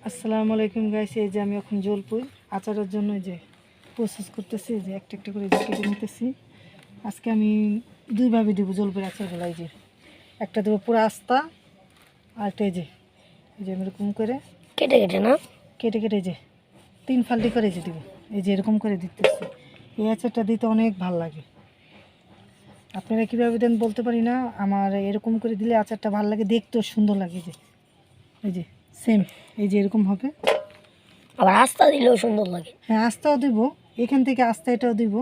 আসসালামু আলাইকুম গাইস। এই যে আমি এখন জলপুই আচারের জন্য এই যে প্রসেস করতেছি, এই যে একটা একটা করে কেটে নিতেছি। আজকে আমি দুইভাবে দেবো জলপুইয়ের আচারগুলো। এই যে একটা দেবো পুরো আস্তা, আর একটা এই যে আমি এরকম করে কেটে কেটে না কেটে কেটে যে 3 ফাল্টি করে যে দেবো। এই যে এরকম করে দিতেছি। এই আচারটা দিতে অনেক ভালো লাগে। আপনারা কীভাবে দেন বলতে পারি না, আমার এরকম করে দিলে আচারটা ভালো লাগে, দেখতেও সুন্দর লাগে। এই যে সেম এই যে এরকম হবে। আবার আস্তা দিলেও সুন্দর লাগে। হ্যাঁ, আস্তাও দিব, এখান থেকে আস্তা এটাও দিব,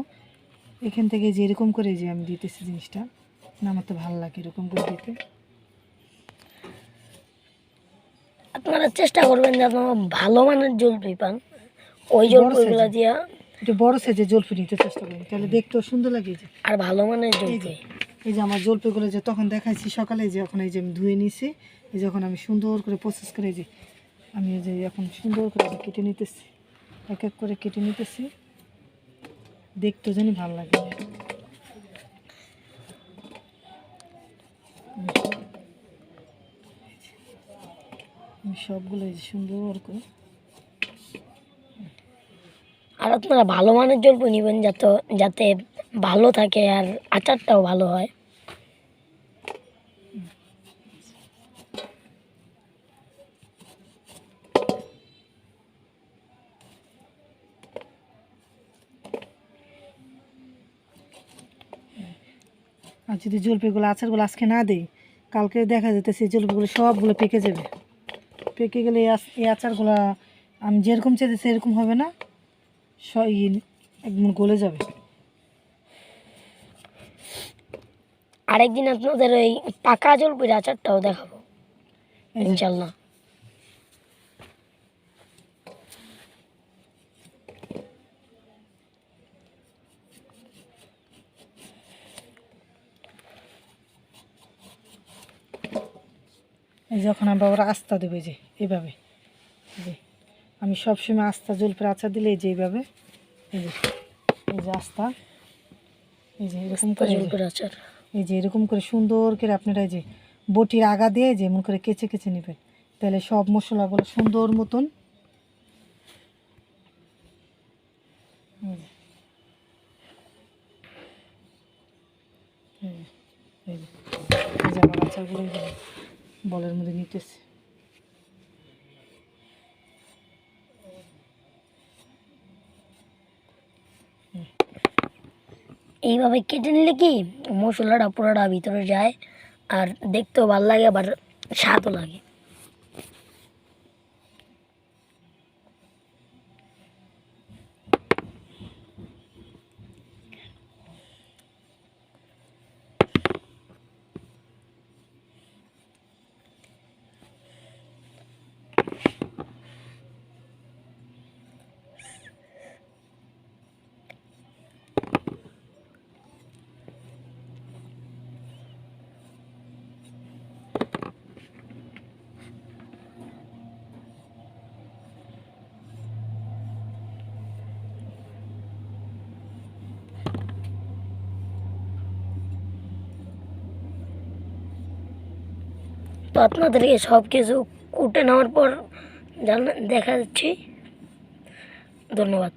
এখান থেকে যে এরকম করে যে আমি দিতেছি জিনিসটা, না আমার তো ভালো লাগে এরকম করে দিতে। আপনারা চেষ্টা করবেন যে আপনারা ভালো মানের জলপাই পান, ওই জলপাইগুলো দিয়া একটু বড় সাইজের জলপাই নিতে চেষ্টা করি, তাহলে দেখতেও সুন্দর লাগে। যে আর ভালো মানের জলপাই। এই যে আমার জলপাইগুলো যে তখন দেখাইছি সকালে, যে এখন এই যে আমি ধুয়ে নিছি, এই যখন আমি সুন্দর করে প্রসেস করে যে আমি এই যে এখন সুন্দর করে কেটে নিতেছি, এক এক করে কেটে নিতেছি, দেখতেও জানি ভালো লাগে। আমি সবগুলো এই যে সুন্দর করে। আর আপনারা ভালো মানের জলপাই নেবেন যাতে ভালো থাকে আর আচারটাও ভালো হয়। আর যদি জলপাইগুলো আচারগুলো আজকে না দিই, কালকে দেখা যেতেছে জলপাইগুলো সবগুলো পেকে যাবে। পেকে গেলে এই আচারগুলো আমি যেরকম চেয়েছি এরকম হবে না, একদম গলে যাবে। আরেকদিন আপনাদের ওই পাকা জলপাইয়ের আচারটাও দেখাবো ইনশাল্লাহ। এই যখন আমরা ওরা আস্তা দেবে যে এইভাবে, যে আমি সবসময় আস্তা জলপাইয়ের আচার দিলে এই যে এইভাবে, এই যে আস্তা, এই যে এরকম করে জলপাইয়ের আচার, এই যে এরকম করে সুন্দর করে আপনারা এই যে বটির আগা দিয়ে যে এমন করে কেচে কেচে নেবেন, তাহলে সব মশলাগুলো সুন্দর মতন এই যে আমার আচারগুলো বলের মধ্যে নিতেছে। এইভাবে কেটে নিলে কি মশলাটা পুরোটা ভিতরে যায় আর দেখতেও ভালো লাগে, আবার স্বাদও লাগে। তো আপনাদেরকে সব কিছু কুটে নেওয়ার পর দেখা যাচ্ছে। ধন্যবাদ।